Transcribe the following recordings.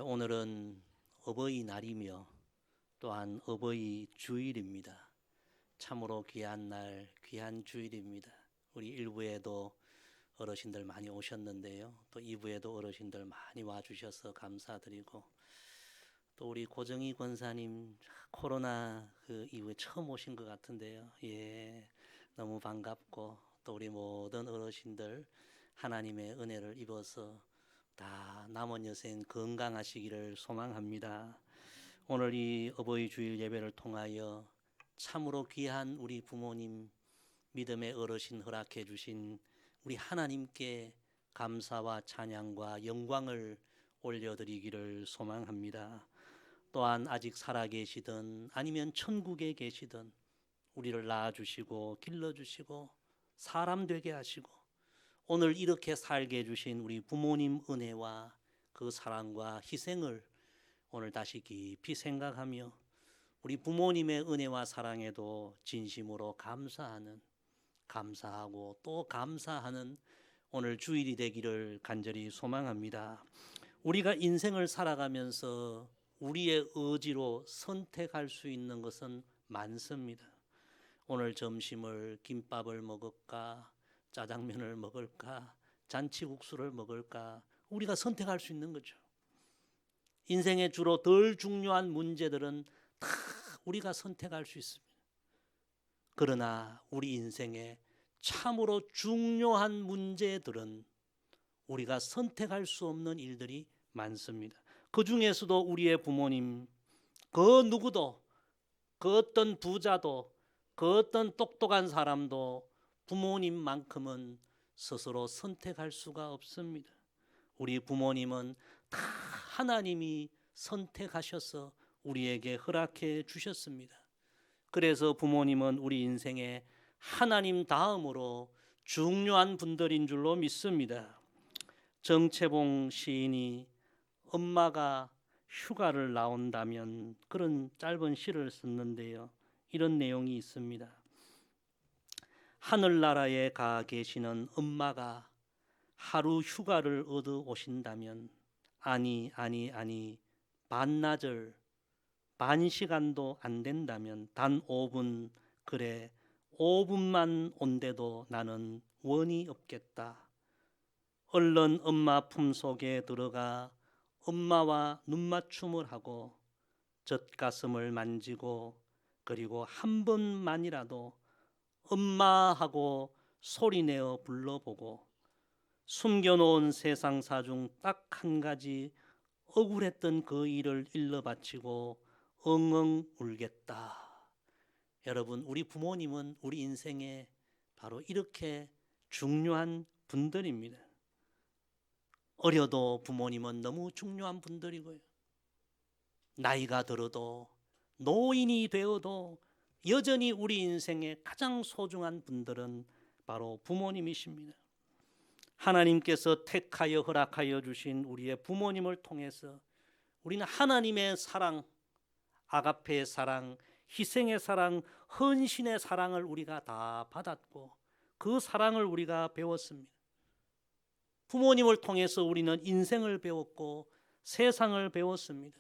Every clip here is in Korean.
오늘은 어버이날이며 또한 어버이 주일입니다. 참으로 귀한 날, 귀한 주일입니다. 우리 1부에도 어르신들 많이 오셨는데요. 또 2부에도 어르신들 많이 와주셔서 감사드리고, 또 우리 고정희 권사님 코로나 그 이후에 처음 오신 것 같은데요. 예, 너무 반갑고, 또 우리 모든 어르신들 하나님의 은혜를 입어서 다 남은 여생 건강하시기를 소망합니다. 오늘 이 어버이 주일 예배를 통하여 참으로 귀한 우리 부모님, 믿음의 어르신 허락해 주신 우리 하나님께 감사와 찬양과 영광을 올려드리기를 소망합니다. 또한 아직 살아계시든 아니면 천국에 계시든 우리를 낳아주시고 길러주시고 사람 되게 하시고 오늘 이렇게 살게 해주신 우리 부모님 은혜와 그 사랑과 희생을 오늘 다시 깊이 생각하며 우리 부모님의 은혜와 사랑에도 진심으로 감사하고 또 감사하는 오늘 주일이 되기를 간절히 소망합니다. 우리가 인생을 살아가면서 우리의 의지로 선택할 수 있는 것은 많습니다. 오늘 점심을 김밥을 먹을까, 짜장면을 먹을까, 잔치국수를 먹을까, 우리가 선택할 수 있는 거죠. 인생의 주로 덜 중요한 문제들은 다 우리가 선택할 수 있습니다. 그러나 우리 인생에 참으로 중요한 문제들은 우리가 선택할 수 없는 일들이 많습니다. 그 중에서도 우리의 부모님, 그 누구도, 그 어떤 부자도, 그 어떤 똑똑한 사람도 부모님만큼은 스스로 선택할 수가 없습니다. 우리 부모님은 다 하나님이 선택하셔서 우리에게 허락해 주셨습니다. 그래서 부모님은 우리 인생에 하나님 다음으로 중요한 분들인 줄로 믿습니다. 정채봉 시인이 엄마가 휴가를 나온다면 그런 짧은 시를 썼는데요. 이런 내용이 있습니다. 하늘나라에 가 계시는 엄마가 하루 휴가를 얻어 오신다면 아니 반나절 반 시간도 안 된다면 단 5분 그래 5분만 온데도 나는 원이 없겠다. 얼른 엄마 품속에 들어가 엄마와 눈맞춤을 하고 젖가슴을 만지고 그리고 한 번만이라도 엄마하고 소리내어 불러보고 숨겨놓은 세상사 중 딱 한 가지 억울했던 그 일을 일러바치고 엉엉 울겠다. 여러분, 우리 부모님은 우리 인생에 바로 이렇게 중요한 분들입니다. 어려도 부모님은 너무 중요한 분들이고요. 나이가 들어도 노인이 되어도 여전히 우리 인생의 가장 소중한 분들은 바로 부모님이십니다. 하나님께서 택하여 허락하여 주신 우리의 부모님을 통해서 우리는 하나님의 사랑, 아가페의 사랑, 희생의 사랑, 헌신의 사랑을 우리가 다 받았고 그 사랑을 우리가 배웠습니다. 부모님을 통해서 우리는 인생을 배웠고 세상을 배웠습니다.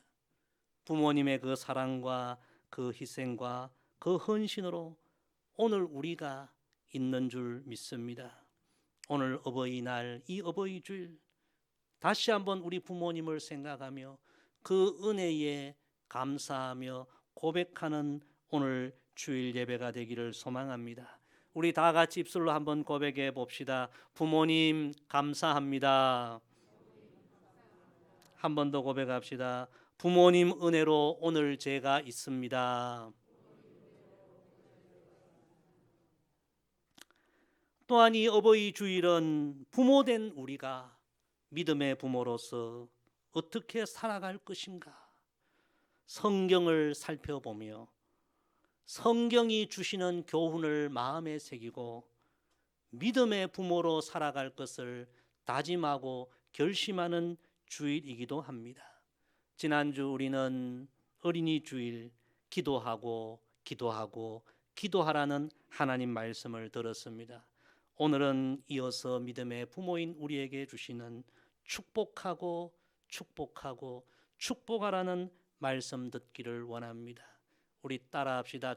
부모님의 그 사랑과 그 희생과 그 헌신으로 오늘 우리가 있는 줄 믿습니다. 오늘 어버이날, 이 어버이 주일 다시 한번 우리 부모님을 생각하며 그 은혜에 감사하며 고백하는 오늘 주일 예배가 되기를 소망합니다. 우리 다 같이 입술로 한번 고백해 봅시다. 부모님 감사합니다. 한 번 더 고백합시다. 부모님 은혜로 오늘 제가 있습니다. 또한 이 어버이 주일은 부모된 우리가 믿음의 부모로서 어떻게 살아갈 것인가 성경을 살펴보며 성경이 주시는 교훈을 마음에 새기고 믿음의 부모로 살아갈 것을 다짐하고 결심하는 주일이기도 합니다. 지난주 우리는 어린이 주일 기도하라는 하나님 말씀을 들었습니다. 오늘은 이어서 믿음의 부모인 우리에게 주시는 축복하라는 말씀 듣기를 원합니다. 우리 따라합시다.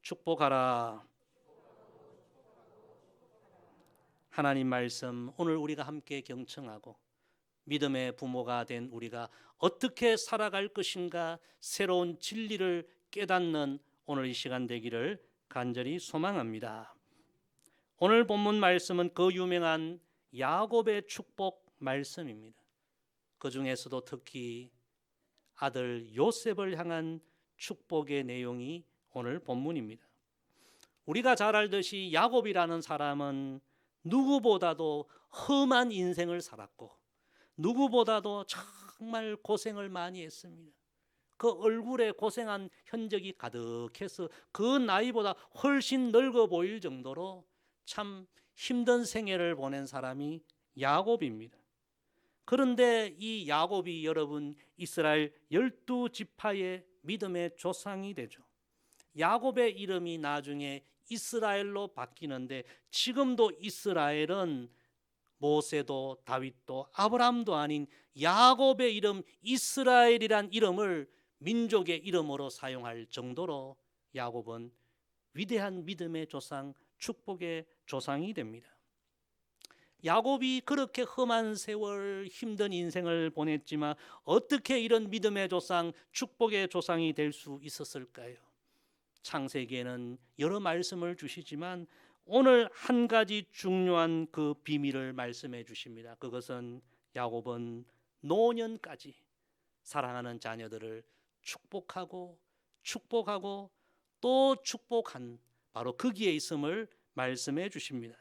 축복하라. 하나님 말씀 오늘 우리가 함께 경청하고 믿음의 부모가 된 우리가 어떻게 살아갈 것인가 새로운 진리를 깨닫는 오늘 이 시간 되기를 간절히 소망합니다. 오늘 본문 말씀은 그 유명한 야곱의 축복 말씀입니다. 그 중에서도 특히 아들 요셉을 향한 축복의 내용이 오늘 본문입니다. 우리가 잘 알듯이 야곱이라는 사람은 누구보다도 험한 인생을 살았고 누구보다도 정말 고생을 많이 했습니다. 그 얼굴에 고생한 흔적이 가득해서 그 나이보다 훨씬 늙어 보일 정도로 참 힘든 생애를 보낸 사람이 야곱입니다. 그런데 이 야곱이 여러분 이스라엘 12지파의 믿음의 조상이 되죠. 야곱의 이름이 나중에 이스라엘로 바뀌는데 지금도 이스라엘은 모세도 다윗도 아브라함도 아닌 야곱의 이름 이스라엘이란 이름을 민족의 이름으로 사용할 정도로 야곱은 위대한 믿음의 조상, 축복의 조상이 됩니다. 야곱이 그렇게 험한 세월 힘든 인생을 보냈지만 어떻게 이런 믿음의 조상, 축복의 조상이 될 수 있었을까요? 창세기에는 여러 말씀을 주시지만 오늘 한 가지 중요한 그 비밀을 말씀해 주십니다. 그것은 야곱은 노년까지 사랑하는 자녀들을 축복하고 또 축복한 바로 거기에 있음을 말씀해 주십니다.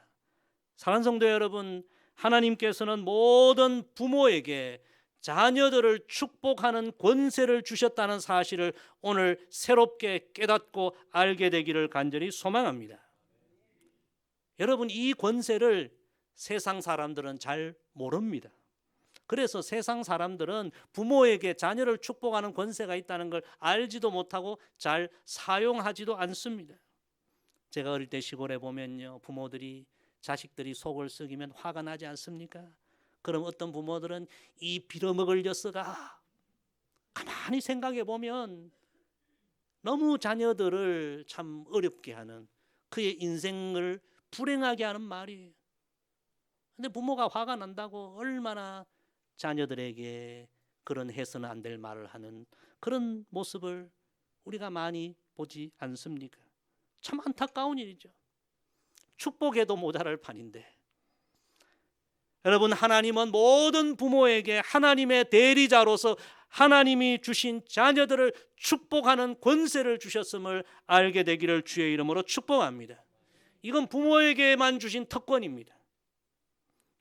사랑하는 성도 여러분, 하나님께서는 모든 부모에게 자녀들을 축복하는 권세를 주셨다는 사실을 오늘 새롭게 깨닫고 알게 되기를 간절히 소망합니다. 여러분, 이 권세를 세상 사람들은 잘 모릅니다. 그래서 세상 사람들은 부모에게 자녀를 축복하는 권세가 있다는 걸 알지도 못하고 잘 사용하지도 않습니다. 제가 어릴 때 시골에 보면요, 부모들이 자식들이 속을 썩이면 화가 나지 않습니까? 그럼 어떤 부모들은 이 빌어먹을 녀석아, 가만히 생각해 보면 너무 자녀들을 참 어렵게 하는, 그의 인생을 불행하게 하는 말이에요. 근데 부모가 화가 난다고 얼마나 자녀들에게 그런 해서는 안 될 말을 하는 그런 모습을 우리가 많이 보지 않습니까? 참 안타까운 일이죠. 축복해도 모자랄 판인데. 여러분, 하나님은 모든 부모에게 하나님의 대리자로서 하나님이 주신 자녀들을 축복하는 권세를 주셨음을 알게 되기를 주의 이름으로 축복합니다. 이건 부모에게만 주신 특권입니다.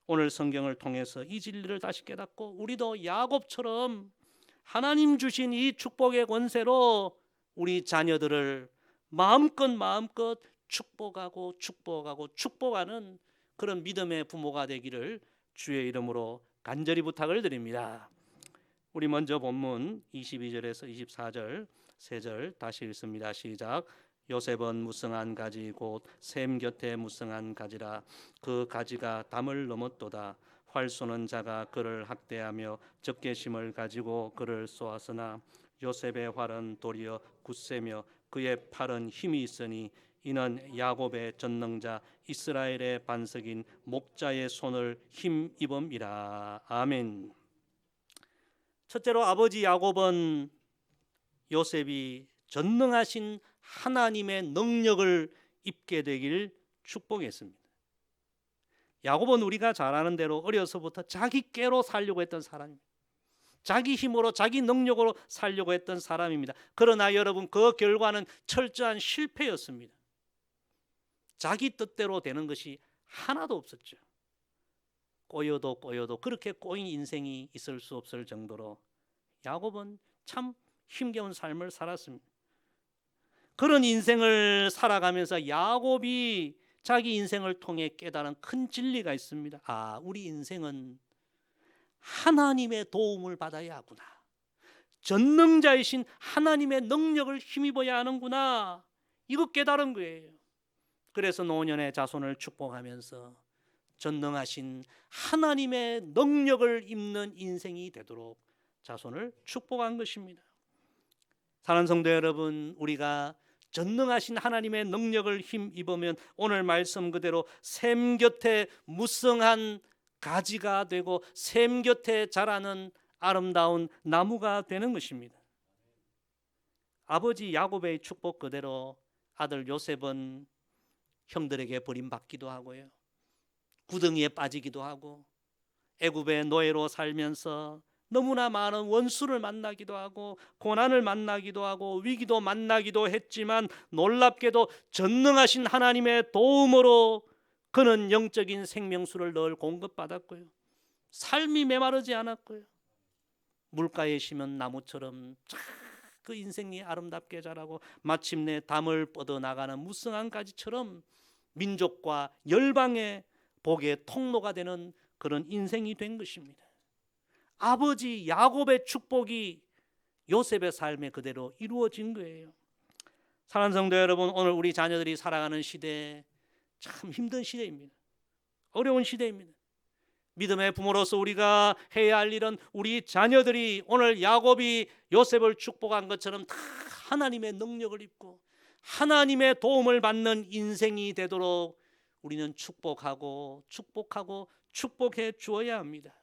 오늘 성경을 통해서 이 진리를 다시 깨닫고 우리도 야곱처럼 하나님 주신 이 축복의 권세로 우리 자녀들을 마음껏 축복하는 그런 믿음의 부모가 되기를 주의 이름으로 간절히 부탁을 드립니다. 우리 먼저 본문 22절에서 24절 3절 다시 읽습니다. 시작. 요셉은 무성한 가지 곧 샘 곁에 무성한 가지라. 그 가지가 담을 넘었도다. 활 쏘는 자가 그를 학대하며 적개심을 가지고 그를 쏘았으나 요셉의 활은 도리어 굳세며 그의 팔은 힘이 있으니 이는 야곱의 전능자 이스라엘의 반석인 목자의 손을 힘입음이라. 아멘. 첫째로 아버지 야곱은 요셉이 전능하신 하나님의 능력을 입게 되길 축복했습니다. 야곱은 우리가 잘 아는 대로 어려서부터 자기 꾀로 살려고 했던 사람입니다. 자기 힘으로 자기 능력으로 살려고 했던 사람입니다. 그러나 여러분, 그 결과는 철저한 실패였습니다. 자기 뜻대로 되는 것이 하나도 없었죠. 꼬여도 그렇게 꼬인 인생이 있을 수 없을 정도로 야곱은 참 힘겨운 삶을 살았습니다. 그런 인생을 살아가면서 야곱이 자기 인생을 통해 깨달은 큰 진리가 있습니다. 우리 인생은 하나님의 도움을 받아야 하구나. 전능자이신 하나님의 능력을 힘입어야 하는구나. 이거 깨달은 거예요. 그래서 노년의 자손을 축복하면서 전능하신 하나님의 능력을 입는 인생이 되도록 자손을 축복한 것입니다. 사랑하는 성도 여러분, 우리가 전능하신 하나님의 능력을 힘입으면 오늘 말씀 그대로 샘 곁에 무성한 가지가 되고 샘 곁에 자라는 아름다운 나무가 되는 것입니다. 아버지 야곱의 축복 그대로 아들 요셉은 형들에게 버림받기도 하고요, 구덩이에 빠지기도 하고 애굽의 노예로 살면서 너무나 많은 원수를 만나기도 하고 고난을 만나기도 하고 위기도 만나기도 했지만 놀랍게도 전능하신 하나님의 도움으로 그는 영적인 생명수를 늘 공급받았고요, 삶이 메마르지 않았고요, 물가에 심은 나무처럼 그 인생이 아름답게 자라고 마침내 담을 뻗어나가는 무성한 가지처럼 민족과 열방의 복의 통로가 되는 그런 인생이 된 것입니다. 아버지 야곱의 축복이 요셉의 삶에 그대로 이루어진 거예요. 사랑하는 성도 여러분, 오늘 우리 자녀들이 살아가는 시대 참 힘든 시대입니다. 어려운 시대입니다. 믿음의 부모로서 우리가 해야 할 일은 우리 자녀들이 오늘 야곱이 요셉을 축복한 것처럼 다 하나님의 능력을 입고 하나님의 도움을 받는 인생이 되도록 우리는 축복하고 축복해 주어야 합니다.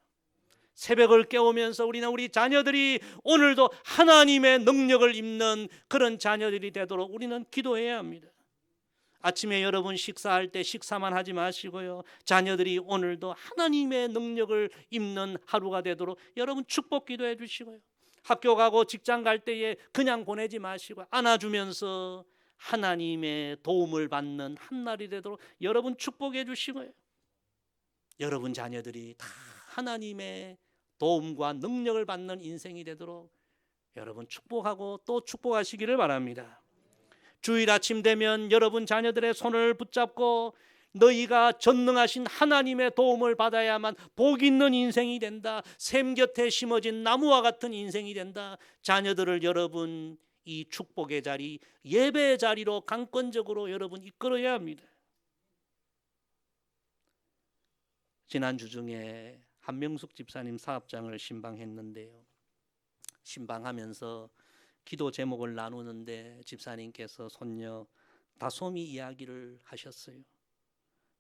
새벽을 깨우면서 우리는 우리 자녀들이 오늘도 하나님의 능력을 입는 그런 자녀들이 되도록 우리는 기도해야 합니다. 아침에 여러분 식사할 때 식사만 하지 마시고요, 자녀들이 오늘도 하나님의 능력을 입는 하루가 되도록 여러분 축복 기도해 주시고요, 학교 가고 직장 갈 때에 그냥 보내지 마시고 안아주면서 하나님의 도움을 받는 한날이 되도록 여러분 축복해 주시고요, 여러분 자녀들이 다 하나님의 도움과 능력을 받는 인생이 되도록 여러분 축복하고 또 축복하시기를 바랍니다. 주일 아침 되면 여러분 자녀들의 손을 붙잡고 너희가 전능하신 하나님의 도움을 받아야만 복 있는 인생이 된다, 샘 곁에 심어진 나무와 같은 인생이 된다. 자녀들을 여러분 이 축복의 자리, 예배의 자리로 강권적으로 여러분 이끌어야 합니다. 지난주 중에 한명숙 집사님 사업장을 신방했는데요, 신방하면서 기도 제목을 나누는데 집사님께서 손녀 다솜이 이야기를 하셨어요.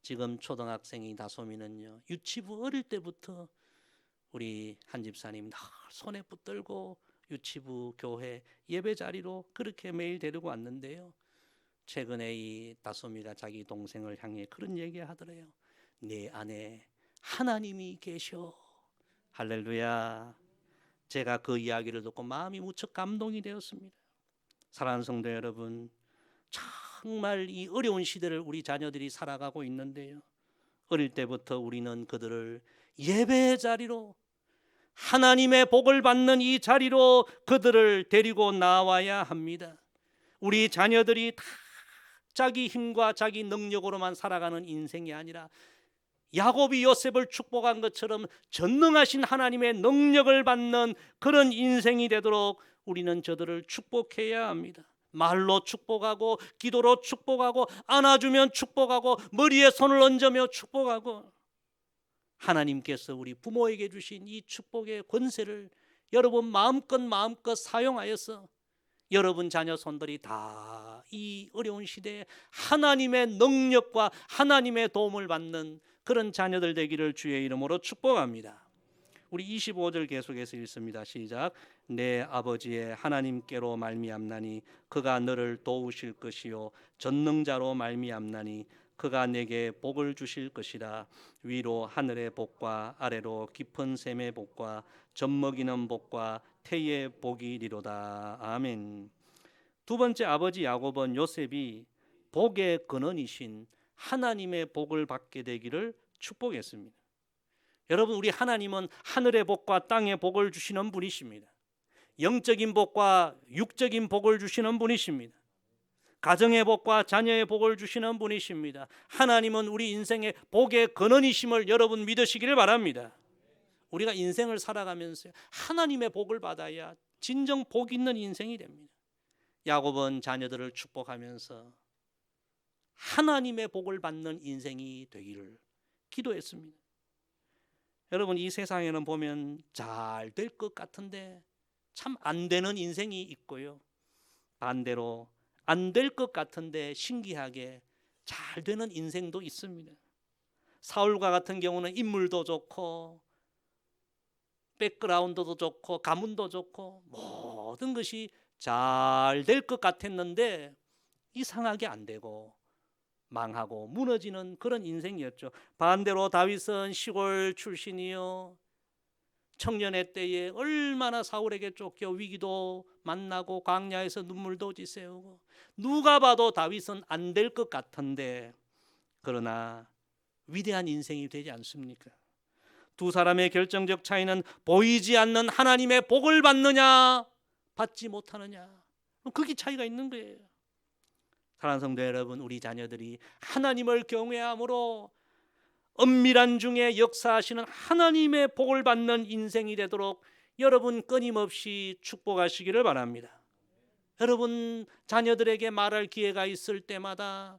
지금 초등학생이 다솜이는요, 유치부 어릴 때부터 우리 한 집사님 늘 손에 붙들고 유치부 교회 예배 자리로 그렇게 매일 데리고 왔는데요, 최근에 이 다솜이가 자기 동생을 향해 그런 얘기 하더래요. 내 안에 하나님이 계셔. 할렐루야. 제가 그 이야기를 듣고 마음이 무척 감동이 되었습니다. 사랑하는 성도 여러분, 정말 이 어려운 시대를 우리 자녀들이 살아가고 있는데요, 어릴 때부터 우리는 그들을 예배의 자리로, 하나님의 복을 받는 이 자리로 그들을 데리고 나와야 합니다. 우리 자녀들이 다 자기 힘과 자기 능력으로만 살아가는 인생이 아니라 야곱이 요셉을 축복한 것처럼 전능하신 하나님의 능력을 받는 그런 인생이 되도록 우리는 저들을 축복해야 합니다. 말로 축복하고 기도로 축복하고 안아주면 축복하고 머리에 손을 얹으며 축복하고, 하나님께서 우리 부모에게 주신 이 축복의 권세를 여러분 마음껏 사용하여서 여러분 자녀 손들이 다 이 어려운 시대에 하나님의 능력과 하나님의 도움을 받는 그런 자녀들 되기를 주의 이름으로 축복합니다. 우리 25절 계속해서 읽습니다. 시작. 내 아버지의 하나님께로 말미암나니 그가 너를 도우실 것이요 전능자로 말미암나니 그가 내게 복을 주실 것이라. 위로 하늘의 복과 아래로 깊은 샘의 복과 젖먹이는 복과 태의 복이 이리로다. 아멘. 두 번째, 아버지 야곱은 요셉이 복의 근원이신 하나님의 복을 받게 되기를 축복했습니다. 여러분, 우리 하나님은 하늘의 복과 땅의 복을 주시는 분이십니다. 영적인 복과 육적인 복을 주시는 분이십니다. 가정의 복과 자녀의 복을 주시는 분이십니다. 하나님은 우리 인생의 복의 근원이심을 여러분 믿으시기를 바랍니다. 우리가 인생을 살아가면서 하나님의 복을 받아야 진정 복 있는 인생이 됩니다. 야곱은 자녀들을 축복하면서 하나님의 복을 받는 인생이 되기를 기도했습니다. 여러분, 이 세상에는 보면 잘 될 것 같은데 참 안 되는 인생이 있고요, 반대로 안 될 것 같은데 신기하게 잘 되는 인생도 있습니다. 사울과 같은 경우는 인물도 좋고 백그라운드도 좋고 가문도 좋고 모든 것이 잘 될 것 같았는데 이상하게 안 되고 망하고 무너지는 그런 인생이었죠. 반대로 다윗은 시골 출신이요, 청년의 때에 얼마나 사울에게 쫓겨 위기도 만나고 광야에서 눈물도 지새우고, 누가 봐도 다윗은 안 될 것 같은데 그러나 위대한 인생이 되지 않습니까? 두 사람의 결정적 차이는 보이지 않는 하나님의 복을 받느냐 받지 못하느냐, 그게 차이가 있는 거예요. 사랑하는 성도 여러분, 우리 자녀들이 하나님을 경외함으로 엄밀한 중에 역사하시는 하나님의 복을 받는 인생이 되도록 여러분 끊임없이 축복하시기를 바랍니다. 여러분 자녀들에게 말할 기회가 있을 때마다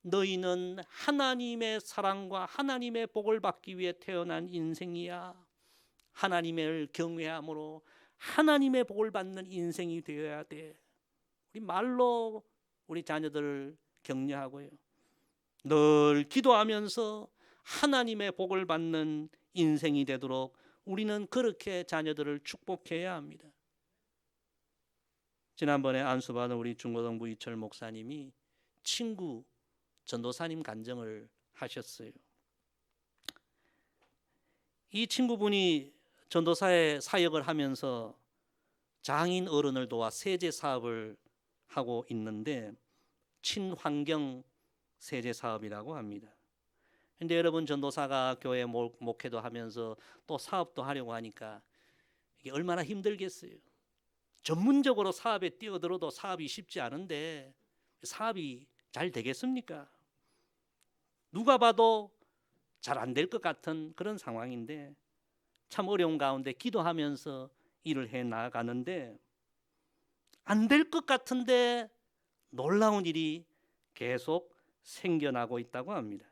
너희는 하나님의 사랑과 하나님의 복을 받기 위해 태어난 인생이야, 하나님을 경외함으로 하나님의 복을 받는 인생이 되어야 돼. 우리 말로 우리 자녀들을 격려하고요, 늘 기도하면서 하나님의 복을 받는 인생이 되도록 우리는 그렇게 자녀들을 축복해야 합니다. 지난번에 안수받은 우리 중고등부 이철 목사님이 친구 전도사님 간증을 하셨어요. 이 친구분이 전도사의 사역을 하면서 장인 어른을 도와 세제 사업을 하고 있는데 친환경 세제 사업이라고 합니다. 근데 여러분, 전도사가 교회 목회도 하면서 또 사업도 하려고 하니까 이게 얼마나 힘들겠어요. 전문적으로 사업에 뛰어들어도 사업이 쉽지 않은데 사업이 잘 되겠습니까? 누가 봐도 잘 안 될 것 같은 그런 상황인데 참 어려운 가운데 기도하면서 일을 해 나가는데 안 될 것 같은데 놀라운 일이 계속 생겨나고 있다고 합니다.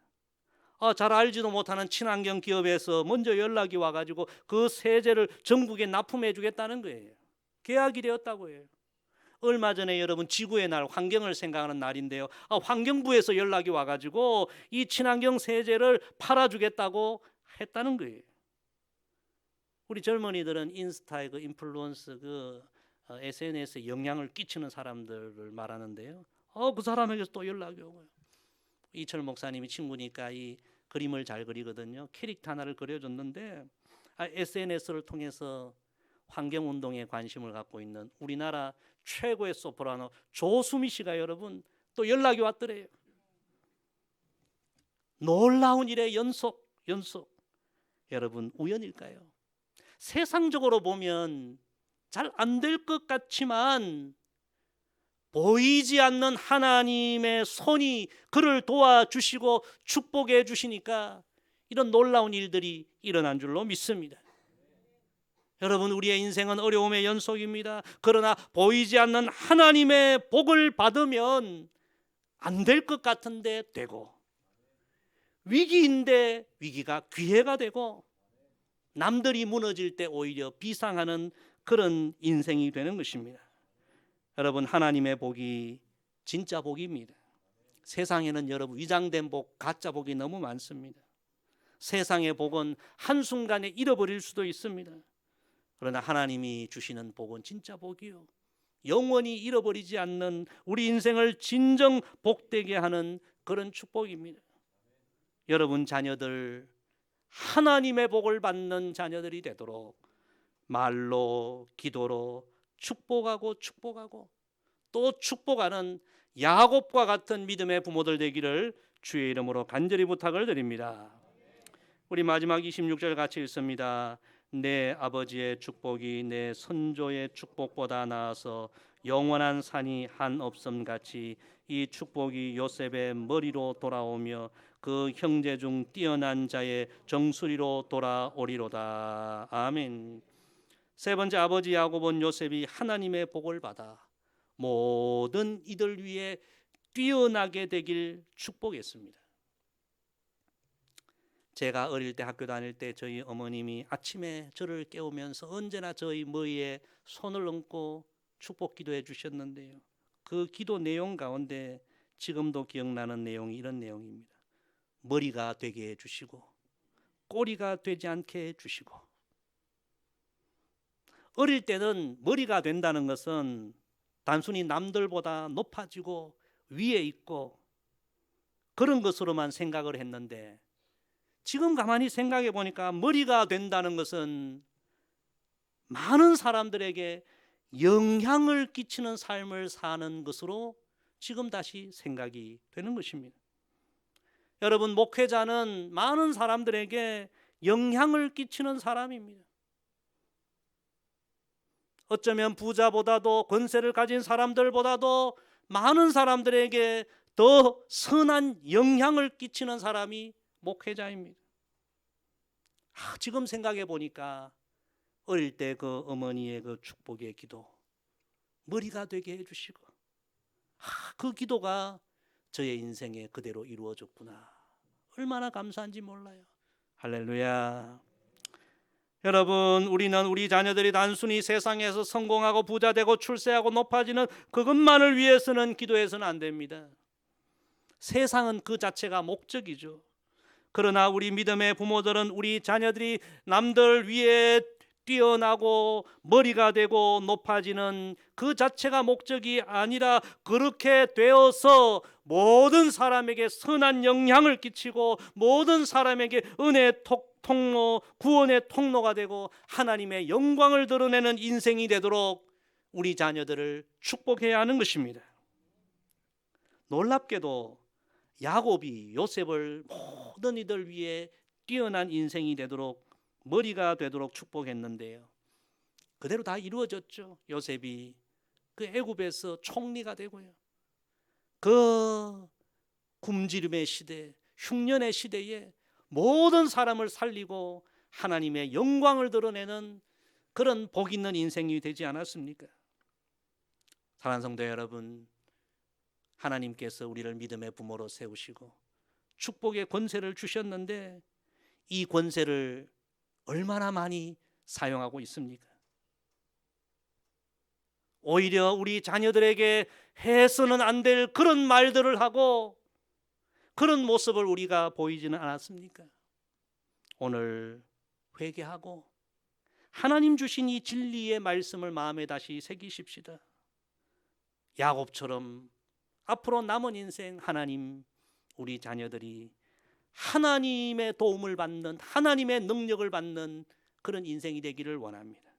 잘 알지도 못하는 친환경 기업에서 먼저 연락이 와가지고 그 세제를 전국에 납품해 주겠다는 거예요. 계약이 되었다고 해요. 얼마 전에 여러분 지구의 날, 환경을 생각하는 날인데요, 환경부에서 연락이 와가지고 이 친환경 세제를 팔아주겠다고 했다는 거예요. 우리 젊은이들은 인스타에 그 인플루언서 SNS에 영향을 끼치는 사람들을 말하는데요, 그 사람에게서 또 연락이 오고요. 이철 목사님이 친구니까 이 그림을 잘 그리거든요. 캐릭터 하나를 그려줬는데 SNS를 통해서 환경운동에 관심을 갖고 있는 우리나라 최고의 소프라노 조수미 씨가 여러분 또 연락이 왔더래요. 놀라운 일의 연속. 여러분, 우연일까요? 세상적으로 보면 잘 안 될 것 같지만 보이지 않는 하나님의 손이 그를 도와주시고 축복해 주시니까 이런 놀라운 일들이 일어난 줄로 믿습니다. 여러분, 우리의 인생은 어려움의 연속입니다. 그러나 보이지 않는 하나님의 복을 받으면 안 될 것 같은데 되고, 위기인데 위기가 기회가 되고, 남들이 무너질 때 오히려 비상하는 그런 인생이 되는 것입니다. 여러분, 하나님의 복이 진짜 복입니다. 세상에는 여러분 위장된 복, 가짜 복이 너무 많습니다. 세상의 복은 한순간에 잃어버릴 수도 있습니다. 그러나 하나님이 주시는 복은 진짜 복이요, 영원히 잃어버리지 않는 우리 인생을 진정 복되게 하는 그런 축복입니다. 여러분 자녀들 하나님의 복을 받는 자녀들이 되도록 말로 기도로 축복하고 또 축복하는 야곱과 같은 믿음의 부모들 되기를 주의 이름으로 간절히 부탁을 드립니다. 우리 마지막 26절 같이 읽습니다. 내 아버지의 축복이 내 선조의 축복보다 나아서 영원한 산이 한 없음 같이 이 축복이 요셉의 머리로 돌아오며 그 형제 중 뛰어난 자의 정수리로 돌아오리로다. 아멘. 세 번째, 아버지 야곱은 요셉이 하나님의 복을 받아 모든 이들 위에 뛰어나게 되길 축복했습니다. 제가 어릴 때 학교 다닐 때 저희 어머님이 아침에 저를 깨우면서 언제나 저희 머리에 손을 얹고 축복 기도해 주셨는데요. 그 기도 내용 가운데 지금도 기억나는 내용이 이런 내용입니다. 머리가 되게 해주시고 꼬리가 되지 않게 해주시고. 어릴 때는 머리가 된다는 것은 단순히 남들보다 높아지고 위에 있고 그런 것으로만 생각을 했는데, 지금 가만히 생각해 보니까 머리가 된다는 것은 많은 사람들에게 영향을 끼치는 삶을 사는 것으로 지금 다시 생각이 되는 것입니다. 여러분, 목회자는 많은 사람들에게 영향을 끼치는 사람입니다. 어쩌면 부자보다도 권세를 가진 사람들보다도 많은 사람들에게 더 선한 영향을 끼치는 사람이 목회자입니다. 지금 생각해 보니까 어릴 때 그 어머니의 그 축복의 기도, 머리가 되게 해주시고 그 기도가 저의 인생에 그대로 이루어졌구나. 얼마나 감사한지 몰라요. 할렐루야. 여러분, 우리는 우리 자녀들이 단순히 세상에서 성공하고 부자되고 출세하고 높아지는 그것만을 위해서는 기도해서는 안 됩니다. 세상은 그 자체가 목적이죠. 그러나 우리 믿음의 부모들은 우리 자녀들이 남들 위에 뛰어나고 머리가 되고 높아지는 그 자체가 목적이 아니라 그렇게 되어서 모든 사람에게 선한 영향을 끼치고 모든 사람에게 은혜의 통로, 구원의 통로가 되고 하나님의 영광을 드러내는 인생이 되도록 우리 자녀들을 축복해야 하는 것입니다. 놀랍게도 야곱이 요셉을 모든 이들 위해 뛰어난 인생이 되도록, 머리가 되도록 축복했는데요, 그대로 다 이루어졌죠. 요셉이 그 애굽에서 총리가 되고요, 그 굶주림의 시대, 흉년의 시대에 모든 사람을 살리고 하나님의 영광을 드러내는 그런 복 있는 인생이 되지 않았습니까? 사랑하는 성도 여러분, 하나님께서 우리를 믿음의 부모로 세우시고 축복의 권세를 주셨는데 이 권세를 얼마나 많이 사용하고 있습니까? 오히려 우리 자녀들에게 해서는 안 될 그런 말들을 하고 그런 모습을 우리가 보이지는 않았습니까? 오늘 회개하고 하나님 주신 이 진리의 말씀을 마음에 다시 새기십시다. 야곱처럼 앞으로 남은 인생 하나님, 우리 자녀들이 하나님의 도움을 받는, 하나님의 능력을 받는 그런 인생이 되기를 원합니다.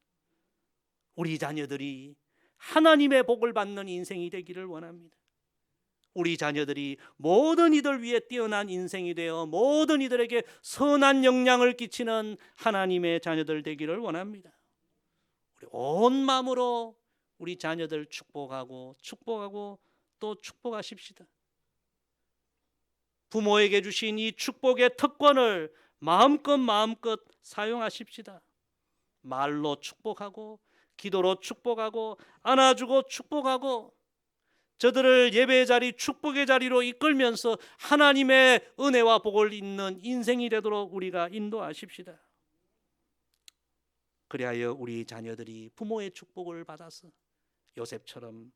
우리 자녀들이 하나님의 복을 받는 인생이 되기를 원합니다. 우리 자녀들이 모든 이들 위해 뛰어난 인생이 되어 모든 이들에게 선한 영향을 끼치는 하나님의 자녀들 되기를 원합니다. 우리 온 마음으로 우리 자녀들 축복하고 또 축복하십시다. 부모에게 주신 이 축복의 특권을 마음껏 사용하십시다. 말로 축복하고 기도로 축복하고 안아주고 축복하고 저들을 예배의 자리, 축복의 자리로 이끌면서 하나님의 은혜와 복을 잇는 인생이 되도록 우리가 인도하십시다. 그리하여 우리 자녀들이 부모의 축복을 받아서 요셉처럼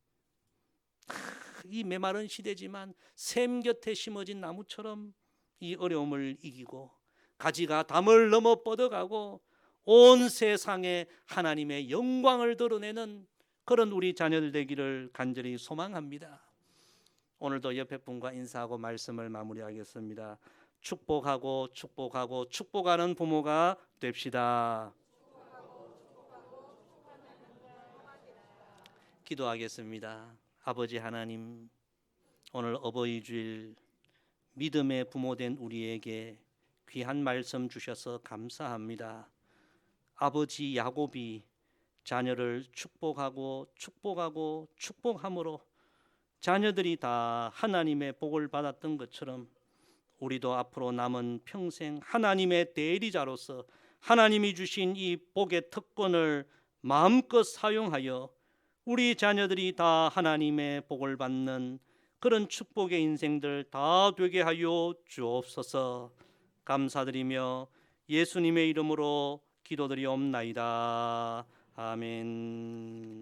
이 메마른 시대지만 샘 곁에 심어진 나무처럼 이 어려움을 이기고 가지가 담을 넘어 뻗어가고 온 세상에 하나님의 영광을 드러내는 그런 우리 자녀들 되기를 간절히 소망합니다. 오늘도 옆에 분과 인사하고 말씀을 마무리하겠습니다. 축복하고 축복하는 부모가 됩시다. 기도하겠습니다. 아버지 하나님, 오늘 어버이 주일 믿음의 부모된 우리에게 귀한 말씀 주셔서 감사합니다. 아버지 야곱이 자녀를 축복함으로 자녀들이 다 하나님의 복을 받았던 것처럼 우리도 앞으로 남은 평생 하나님의 대리자로서 하나님이 주신 이 복의 특권을 마음껏 사용하여 우리 자녀들이 다 하나님의 복을 받는 그런 축복의 인생들 다 되게 하여 주옵소서. 감사드리며 예수님의 이름으로 기도드리옵나이다. 아멘.